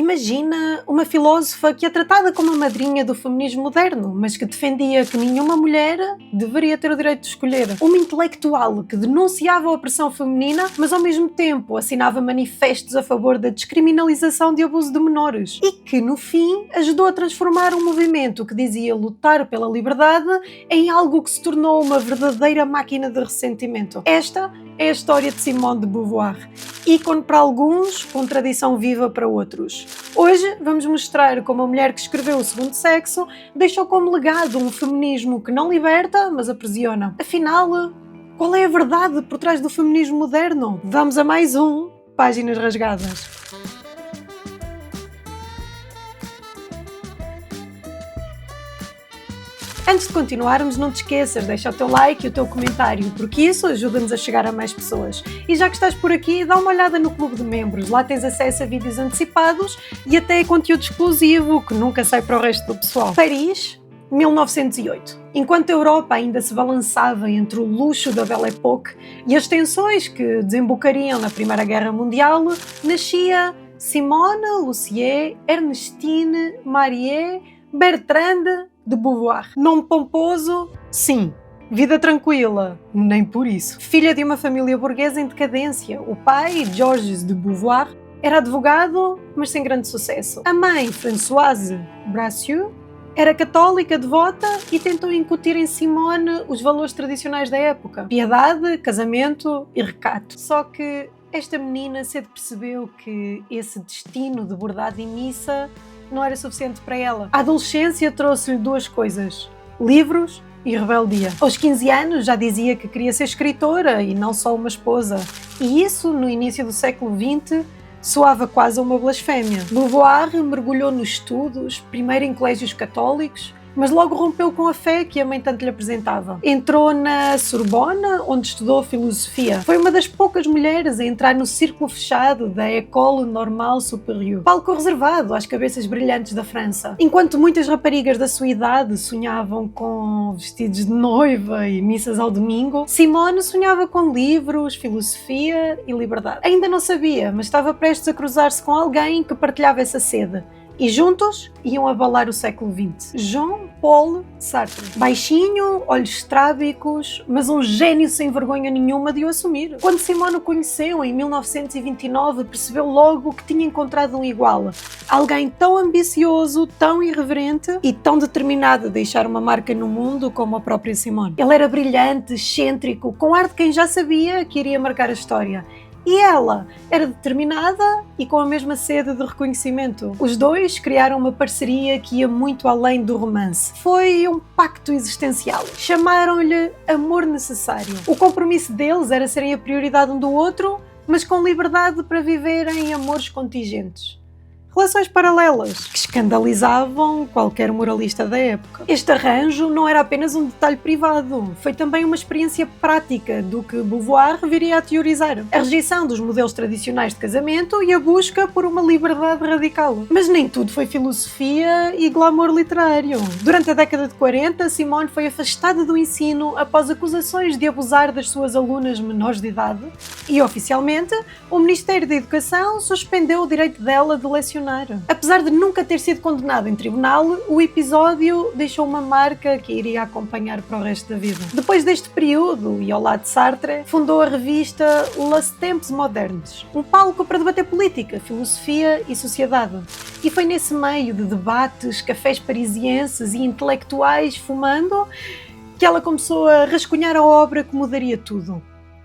Imagina uma filósofa que é tratada como a madrinha do feminismo moderno, mas que defendia que nenhuma mulher deveria ter o direito de escolher. Uma intelectual que denunciava a opressão feminina, mas ao mesmo tempo assinava manifestos a favor da descriminalização de abuso de menores. E que, no fim, ajudou a transformar um movimento que dizia lutar pela liberdade em algo que se tornou uma verdadeira máquina de ressentimento. Esta é a história de Simone de Beauvoir. Ícone para alguns, com tradição viva para outros. Hoje vamos mostrar como a mulher que escreveu O Segundo Sexo deixou como legado um feminismo que não liberta, mas aprisiona. Afinal, qual é a verdade por trás do feminismo moderno? Vamos a mais um Páginas Rasgadas. Antes de continuarmos, não te esqueças, deixa o teu like e o teu comentário, porque isso ajuda-nos a chegar a mais pessoas. E já que estás por aqui, dá uma olhada no Clube de Membros, lá tens acesso a vídeos antecipados e até conteúdo exclusivo que nunca sai para o resto do pessoal. Paris, 1908. Enquanto a Europa ainda se balançava entre o luxo da Belle Époque e as tensões que desembocariam na Primeira Guerra Mundial, nascia Simone, Lucie, Ernestine, Marie, Bertrande de Beauvoir. Nome pomposo? Sim. Vida tranquila? Nem por isso. Filha de uma família burguesa em decadência. O pai, Georges de Beauvoir, era advogado, mas sem grande sucesso. A mãe, Françoise Brassieux, era católica devota e tentou incutir em Simone os valores tradicionais da época: piedade, casamento e recato. Só que esta menina cedo percebeu que esse destino de bordado e missa não era suficiente para ela. A adolescência trouxe-lhe duas coisas: livros e rebeldia. Aos 15 anos já dizia que queria ser escritora e não só uma esposa. E isso, no início do século XX, soava quase a uma blasfémia. Beauvoir mergulhou nos estudos, primeiro em colégios católicos, mas logo rompeu com a fé que a mãe tanto lhe apresentava. Entrou na Sorbonne, onde estudou filosofia. Foi uma das poucas mulheres a entrar no círculo fechado da École Normale Supérieure, palco reservado às cabeças brilhantes da França. Enquanto muitas raparigas da sua idade sonhavam com vestidos de noiva e missas ao domingo, Simone sonhava com livros, filosofia e liberdade. Ainda não sabia, mas estava prestes a cruzar-se com alguém que partilhava essa sede. E juntos iam abalar o século XX. Jean-Paul Sartre. Baixinho, olhos estrábicos, mas um gênio sem vergonha nenhuma de o assumir. Quando Simone o conheceu, em 1929, percebeu logo que tinha encontrado um igual. Alguém tão ambicioso, tão irreverente e tão determinado a deixar uma marca no mundo como a própria Simone. Ele era brilhante, excêntrico, com ar de quem já sabia que iria marcar a história. E ela era determinada e com a mesma sede de reconhecimento. Os dois criaram uma parceria que ia muito além do romance. Foi um pacto existencial. Chamaram-lhe amor necessário. O compromisso deles era serem a prioridade um do outro, mas com liberdade para viverem amores contingentes. Relações paralelas que escandalizavam qualquer moralista da época. Este arranjo não era apenas um detalhe privado, foi também uma experiência prática do que Beauvoir viria a teorizar: a rejeição dos modelos tradicionais de casamento e a busca por uma liberdade radical. Mas nem tudo foi filosofia e glamour literário. Durante a década de 40, Simone foi afastada do ensino após acusações de abusar das suas alunas menores de idade e, oficialmente, o Ministério da Educação suspendeu o direito dela de lecionar. Apesar de nunca ter sido condenado em tribunal, o episódio deixou uma marca que iria acompanhar para o resto da vida. Depois deste período, e ao lado de Sartre, fundou a revista Les Temps Modernes, um palco para debater política, filosofia e sociedade. E foi nesse meio de debates, cafés parisienses e intelectuais fumando que ela começou a rascunhar a obra que mudaria tudo: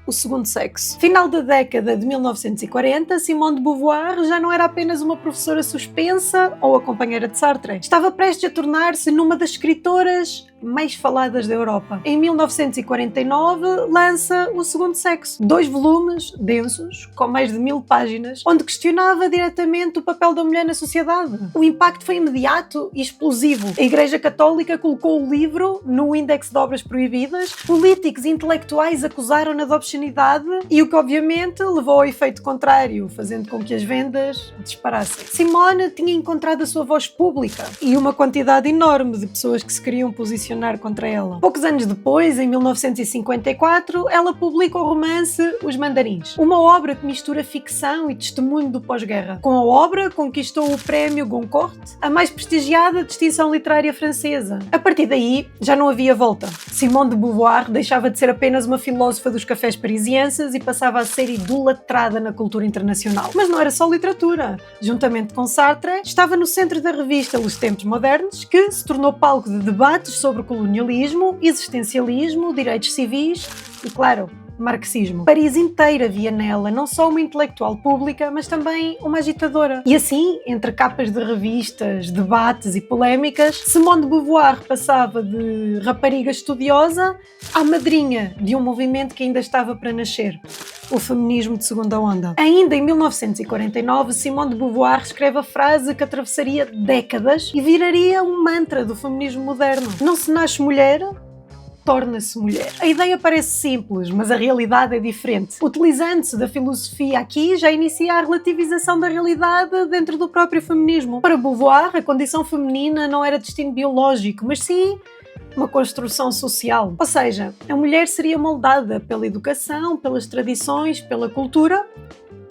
O Segundo Sexo. Final da década de 1940, Simone de Beauvoir já não era apenas uma professora suspensa ou a companheira de Sartre. Estava prestes a tornar-se numa das escritoras mais faladas da Europa. Em 1949, lança O Segundo Sexo. 2 volumes densos, com mais de 1000 páginas, onde questionava diretamente o papel da mulher na sociedade. O impacto foi imediato e explosivo. A Igreja Católica colocou o livro no índex de obras proibidas, políticos e intelectuais acusaram-na de obscenidade e o que obviamente levou ao efeito contrário, fazendo com que as vendas disparassem. Simone tinha encontrado a sua voz pública e uma quantidade enorme de pessoas que se queriam posicionar posicionar contra ela. Poucos anos depois, em 1954, ela publica o romance Os Mandarins, uma obra que mistura ficção e testemunho do pós-guerra. Com a obra, conquistou o prémio Goncourt, a mais prestigiada distinção literária francesa. A partir daí, já não havia volta. Simone de Beauvoir deixava de ser apenas uma filósofa dos cafés parisienses e passava a ser idolatrada na cultura internacional. Mas não era só literatura. Juntamente com Sartre, estava no centro da revista Os Tempos Modernos, que se tornou palco de debates sobre colonialismo, existencialismo, direitos civis e, claro, marxismo. Paris inteira via nela não só uma intelectual pública, mas também uma agitadora. E assim, entre capas de revistas, debates e polémicas, Simone de Beauvoir passava de rapariga estudiosa à madrinha de um movimento que ainda estava para nascer, o feminismo de segunda onda. Ainda em 1949, Simone de Beauvoir escreve a frase que atravessaria décadas e viraria um mantra do feminismo moderno: não se nasce mulher, torna-se mulher. A ideia parece simples, mas a realidade é diferente. Utilizando-se da filosofia aqui, já inicia a relativização da realidade dentro do próprio feminismo. Para Beauvoir, a condição feminina não era destino biológico, mas sim uma construção social. Ou seja, a mulher seria moldada pela educação, pelas tradições, pela cultura,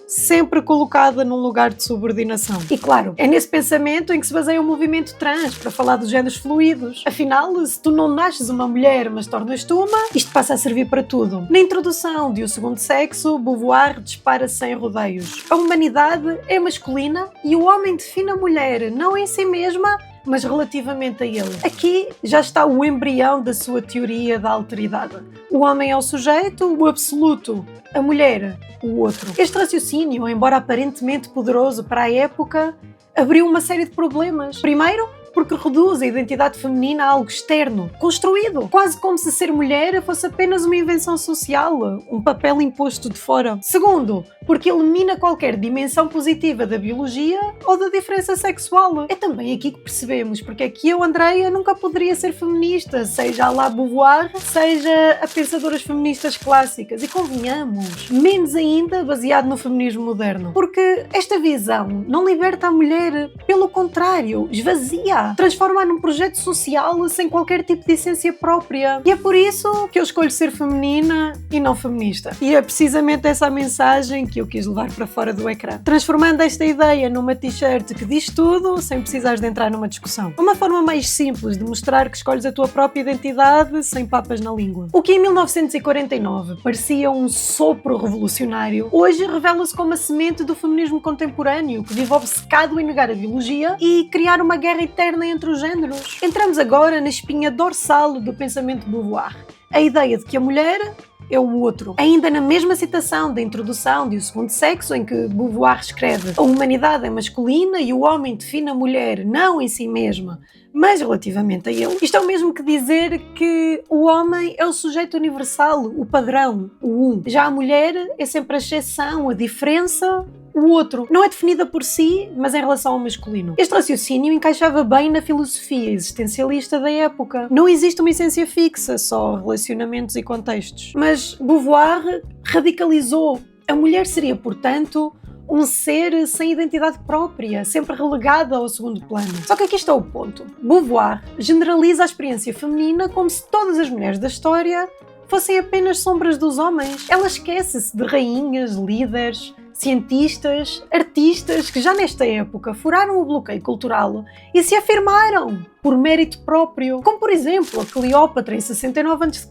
sempre colocada num lugar de subordinação. E claro, é nesse pensamento em que se baseia o movimento trans, para falar dos géneros fluidos. Afinal, se tu não nasces uma mulher, mas tornas-te uma, isto passa a servir para tudo. Na introdução de O Segundo Sexo, Beauvoir dispara sem rodeios: a humanidade é masculina e o homem define a mulher, não em si mesma, mas relativamente a ele. Aqui já está o embrião da sua teoria da alteridade. O homem é o sujeito, o absoluto; a mulher, o outro. Este raciocínio, embora aparentemente poderoso para a época, abriu uma série de problemas. Primeiro, porque reduz a identidade feminina a algo externo, construído, quase como se ser mulher fosse apenas uma invenção social, um papel imposto de fora. Segundo, porque elimina qualquer dimensão positiva da biologia ou da diferença sexual. É também aqui que percebemos porque é que eu, Andreia, nunca poderia ser feminista, seja a la Beauvoir, seja a pensadoras feministas clássicas, e convenhamos, menos ainda baseado no feminismo moderno. Porque esta visão não liberta a mulher, pelo contrário, esvazia, transforma-a num projeto social sem qualquer tipo de essência própria. E é por isso que eu escolho ser feminina e não feminista. E é precisamente essa a mensagem que eu quis levar para fora do ecrã, transformando esta ideia numa t-shirt que diz tudo sem precisares de entrar numa discussão. Uma forma mais simples de mostrar que escolhes a tua própria identidade sem papas na língua. O que em 1949 parecia um sopro revolucionário, hoje revela-se como a semente do feminismo contemporâneo, que vive obcecado em negar a biologia e criar uma guerra eterna entre os géneros. Entramos agora na espinha dorsal do pensamento de Beauvoir: a ideia de que a mulher é o outro. Ainda na mesma citação da introdução de O Segundo Sexo, em que Beauvoir escreve: a humanidade é masculina e o homem define a mulher não em si mesma, mas relativamente a ele. Isto é o mesmo que dizer que o homem é o sujeito universal, o padrão, o um. Já a mulher é sempre a exceção, a diferença, o outro. Não é definida por si, mas em relação ao masculino. Este raciocínio encaixava bem na filosofia existencialista da época. Não existe uma essência fixa, só relacionamentos e contextos. Mas Beauvoir radicalizou. A mulher seria, portanto, um ser sem identidade própria, sempre relegada ao segundo plano. Só que aqui está o ponto. Beauvoir generaliza a experiência feminina como se todas as mulheres da história fossem apenas sombras dos homens. Ela esquece-se de rainhas, líderes, cientistas, artistas que já nesta época furaram o bloqueio cultural e se afirmaram por mérito próprio, como por exemplo a Cleópatra em 69 a.C.,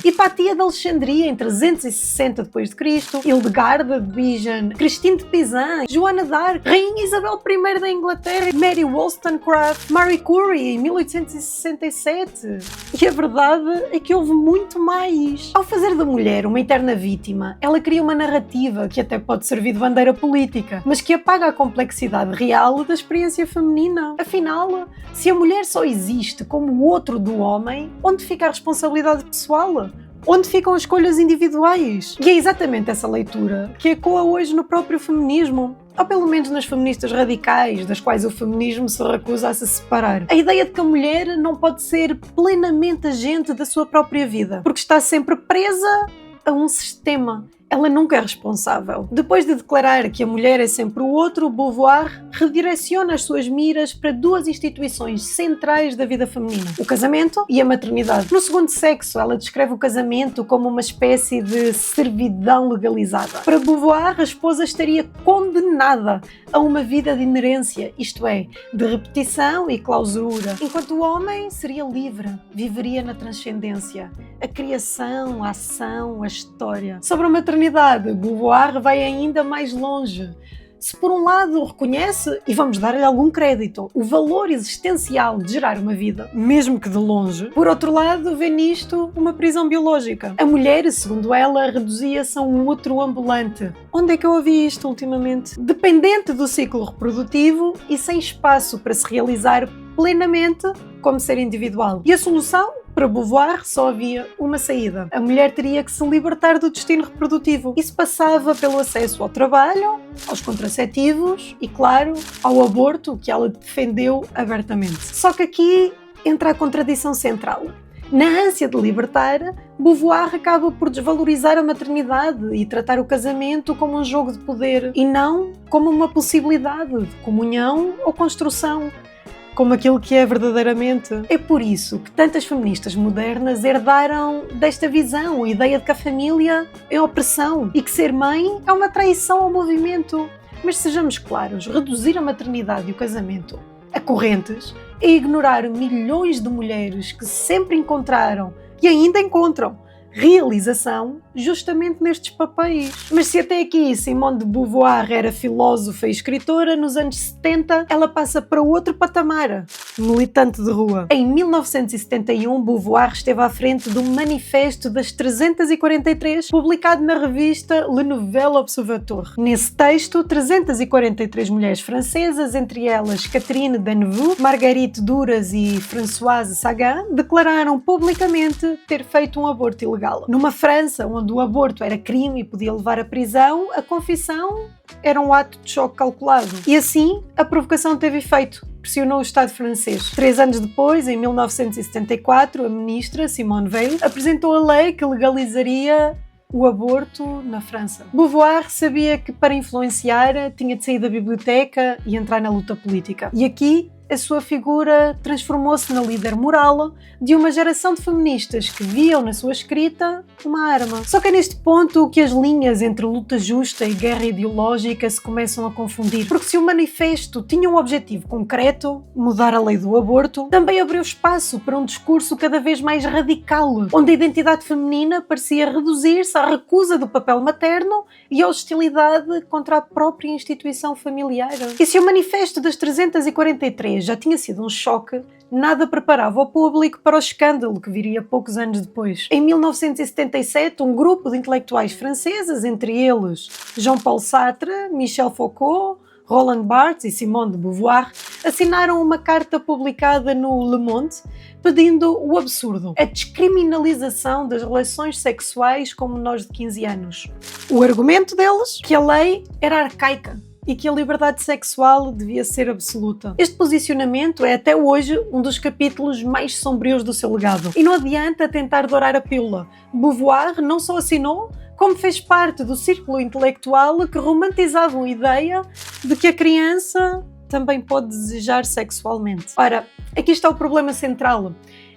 Hipatia de Alexandria em 360 d.C., Hildegarda de Bingen, Christine de Pizan, Joana d'Arc, Rainha Isabel I da Inglaterra, Mary Wollstonecraft, Marie Curie em 1867. E a verdade é que houve muito mais. Ao fazer da mulher uma eterna vítima, ela cria uma narrativa que até pode servir de bandeira política, mas que apaga a complexidade real da experiência feminina. Afinal, se a mulher só existe como o outro do homem, onde fica a responsabilidade pessoal? Onde ficam as escolhas individuais? E é exatamente essa leitura que ecoa hoje no próprio feminismo, ou pelo menos nas feministas radicais, das quais o feminismo se recusa a se separar. A ideia de que a mulher não pode ser plenamente agente da sua própria vida, porque está sempre presa a um sistema. ela nunca é responsável. Depois de declarar que a mulher é sempre o outro, Beauvoir redireciona as suas miras para duas instituições centrais da vida feminina: o casamento e a maternidade. No segundo sexo, ela descreve o casamento como uma espécie de servidão legalizada. Para Beauvoir, a esposa estaria condenada a uma vida de inerência, isto é, de repetição e clausura, enquanto o homem seria livre, viveria na transcendência, a criação, a ação, a história. Sobre a maternidade, Beauvoir vai ainda mais longe. Se por um lado reconhece, e vamos dar-lhe algum crédito, o valor existencial de gerar uma vida, mesmo que de longe, por outro lado vê nisto uma prisão biológica. A mulher, segundo ela, reduzia-se a um útero ambulante. Onde é que eu ouvi isto ultimamente? Dependente do ciclo reprodutivo e sem espaço para se realizar plenamente como ser individual. E a solução? Para Beauvoir só havia uma saída. A mulher teria que se libertar do destino reprodutivo. Isso passava pelo acesso ao trabalho, aos contraceptivos e, claro, ao aborto, que ela defendeu abertamente. Só que aqui entra a contradição central. Na ânsia de libertar, Beauvoir acaba por desvalorizar a maternidade e tratar o casamento como um jogo de poder e não como uma possibilidade de comunhão ou construção, como aquilo que é verdadeiramente. É por isso que tantas feministas modernas herdaram desta visão, a ideia de que a família é opressão e que ser mãe é uma traição ao movimento. Mas sejamos claros, reduzir a maternidade e o casamento a correntes é ignorar milhões de mulheres que sempre encontraram e ainda encontram realização justamente nestes papéis. Mas se até aqui Simone de Beauvoir era filósofa e escritora, nos anos 70 ela passa para outro patamar, militante de rua. Em 1971, Beauvoir esteve à frente do Manifesto das 343, publicado na revista Le Nouvel Observateur. Nesse texto, 343 mulheres francesas, entre elas Catherine Deneuve, Marguerite Duras e Françoise Sagan, declararam publicamente ter feito um aborto ilegal. Numa França onde o aborto era crime e podia levar à prisão, a confissão era um ato de choque calculado. E assim, a provocação teve efeito. Pressionou o Estado francês. 3 anos depois, em 1974, a ministra Simone Veil apresentou a lei que legalizaria o aborto na França. Beauvoir sabia que para influenciar tinha de sair da biblioteca e entrar na luta política. E aqui a sua figura transformou-se na líder moral de uma geração de feministas que viam na sua escrita uma arma. Só que é neste ponto que as linhas entre luta justa e guerra ideológica se começam a confundir. Porque se o manifesto tinha um objetivo concreto, mudar a lei do aborto, também abriu espaço para um discurso cada vez mais radical, onde a identidade feminina parecia reduzir-se à recusa do papel materno e à hostilidade contra a própria instituição familiar. E se o manifesto das 343 já tinha sido um choque, nada preparava o público para o escândalo que viria poucos anos depois. Em 1977, um grupo de intelectuais franceses, entre eles Jean-Paul Sartre, Michel Foucault, Roland Barthes e Simone de Beauvoir, assinaram uma carta publicada no Le Monde pedindo o absurdo: a descriminalização das relações sexuais com menores de 15 anos. O argumento deles? Que a lei era arcaica e que a liberdade sexual devia ser absoluta. Este posicionamento é até hoje um dos capítulos mais sombrios do seu legado. E não adianta tentar dourar a pílula. Beauvoir não só assinou, como fez parte do círculo intelectual que romantizava a ideia de que a criança também pode desejar sexualmente. Ora, aqui está o problema central.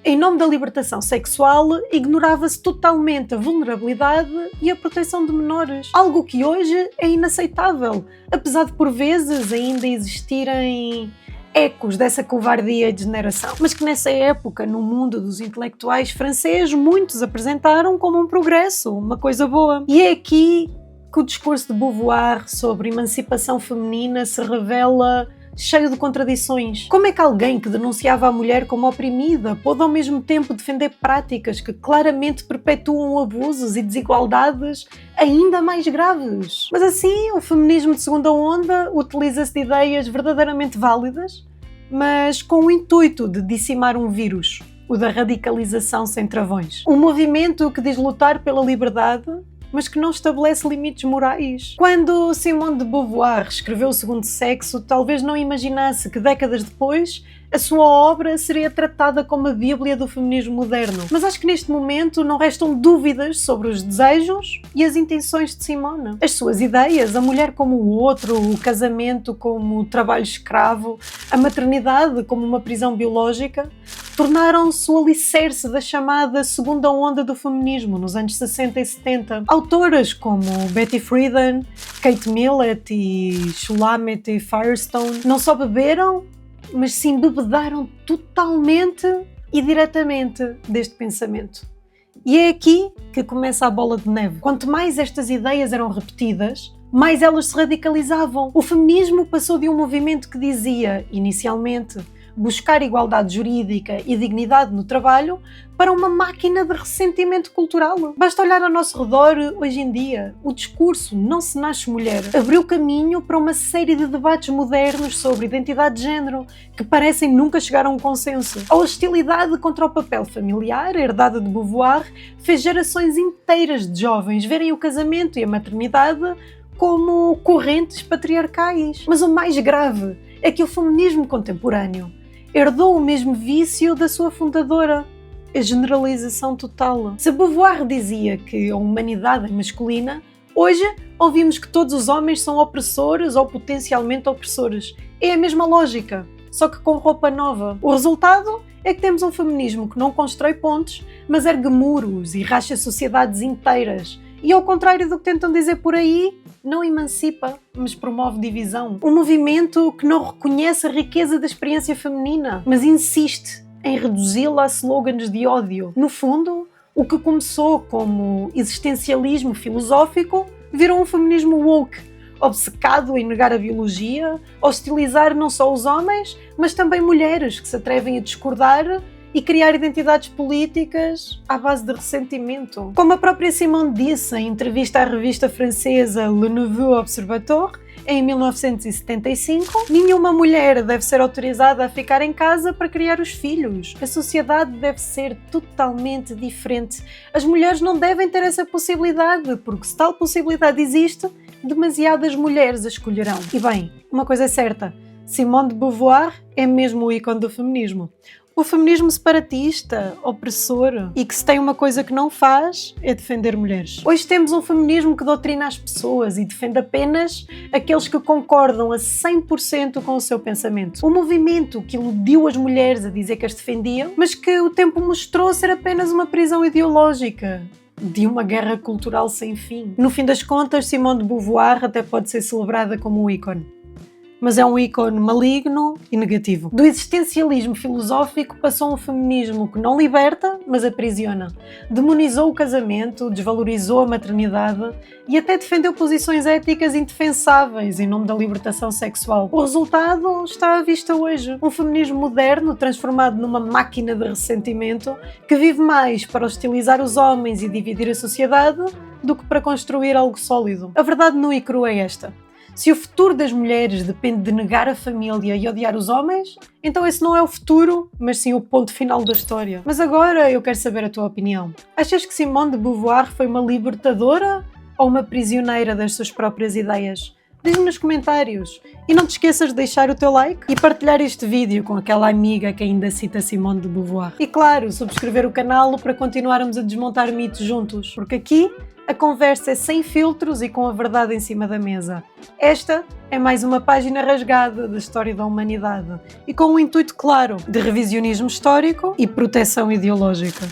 Em nome da libertação sexual, ignorava-se totalmente a vulnerabilidade e a proteção de menores. Algo que hoje é inaceitável, apesar de por vezes ainda existirem ecos dessa covardia e degeneração. Mas que nessa época, no mundo dos intelectuais franceses, muitos apresentaram como um progresso, uma coisa boa. E é aqui que o discurso de Beauvoir sobre emancipação feminina se revela cheio de contradições. Como é que alguém que denunciava a mulher como oprimida pôde ao mesmo tempo defender práticas que claramente perpetuam abusos e desigualdades ainda mais graves? Mas assim, o feminismo de segunda onda utiliza-se de ideias verdadeiramente válidas, mas com o intuito de dissimar um vírus, o da radicalização sem travões. Um movimento que diz lutar pela liberdade, mas que não estabelece limites morais. Quando Simone de Beauvoir escreveu O Segundo Sexo, talvez não imaginasse que décadas depois a sua obra seria tratada como a Bíblia do feminismo moderno. Mas acho que neste momento não restam dúvidas sobre os desejos e as intenções de Simone. As suas ideias, a mulher como o outro, o casamento como trabalho escravo, a maternidade como uma prisão biológica, tornaram-se o alicerce da chamada segunda onda do feminismo nos anos 60 e 70. Autoras como Betty Friedan, Kate Millett e Shulamit Firestone não só beberam, mas se embebedaram totalmente e diretamente deste pensamento. E é aqui que começa a bola de neve. Quanto mais estas ideias eram repetidas, mais elas se radicalizavam. O feminismo passou de um movimento que dizia, inicialmente, buscar igualdade jurídica e dignidade no trabalho, para uma máquina de ressentimento cultural. Basta olhar ao nosso redor hoje em dia. O discurso "não se nasce mulher" abriu caminho para uma série de debates modernos sobre identidade de género, que parecem nunca chegar a um consenso. A hostilidade contra o papel familiar, herdada de Beauvoir, fez gerações inteiras de jovens verem o casamento e a maternidade como correntes patriarcais. Mas o mais grave é que o feminismo contemporâneo herdou o mesmo vício da sua fundadora, a generalização total. Se Beauvoir dizia que a humanidade é masculina, hoje ouvimos que todos os homens são opressores ou potencialmente opressores. É a mesma lógica, só que com roupa nova. O resultado é que temos um feminismo que não constrói pontes, mas ergue muros e racha sociedades inteiras. E ao contrário do que tentam dizer por aí, não emancipa, mas promove divisão. Um movimento que não reconhece a riqueza da experiência feminina, mas insiste em reduzi-la a slogans de ódio. No fundo, o que começou como existencialismo filosófico virou um feminismo woke, obcecado em negar a biologia, hostilizar não só os homens, mas também mulheres que se atrevem a discordar e criar identidades políticas à base de ressentimento. Como a própria Simone disse em entrevista à revista francesa Le Nouveau Observateur, em 1975, nenhuma mulher deve ser autorizada a ficar em casa para criar os filhos. A sociedade deve ser totalmente diferente. As mulheres não devem ter essa possibilidade, porque se tal possibilidade existe, demasiadas mulheres a escolherão. E bem, uma coisa é certa, Simone de Beauvoir é mesmo o ícone do feminismo. O feminismo separatista, opressor e que se tem uma coisa que não faz é defender mulheres. Hoje temos um feminismo que doutrina as pessoas e defende apenas aqueles que concordam a 100% com o seu pensamento. Um movimento que iludiu as mulheres a dizer que as defendiam, mas que o tempo mostrou ser apenas uma prisão ideológica de uma guerra cultural sem fim. No fim das contas, Simone de Beauvoir até pode ser celebrada como um ícone. Mas é um ícone maligno e negativo. Do existencialismo filosófico passou um feminismo que não liberta, mas aprisiona. Demonizou o casamento, desvalorizou a maternidade e até defendeu posições éticas indefensáveis em nome da libertação sexual. O resultado está à vista hoje. Um feminismo moderno transformado numa máquina de ressentimento que vive mais para hostilizar os homens e dividir a sociedade do que para construir algo sólido. A verdade nua e crua é esta. Se o futuro das mulheres depende de negar a família e odiar os homens, então esse não é o futuro, mas sim o ponto final da história. Mas agora eu quero saber a tua opinião. Achas que Simone de Beauvoir foi uma libertadora ou uma prisioneira das suas próprias ideias? Diz-me nos comentários. E não te esqueças de deixar o teu like e partilhar este vídeo com aquela amiga que ainda cita Simone de Beauvoir. E claro, subscrever o canal para continuarmos a desmontar mitos juntos, porque aqui a conversa é sem filtros e com a verdade em cima da mesa. Esta é mais uma página rasgada da história da humanidade e com um intuito claro de revisionismo histórico e proteção ideológica.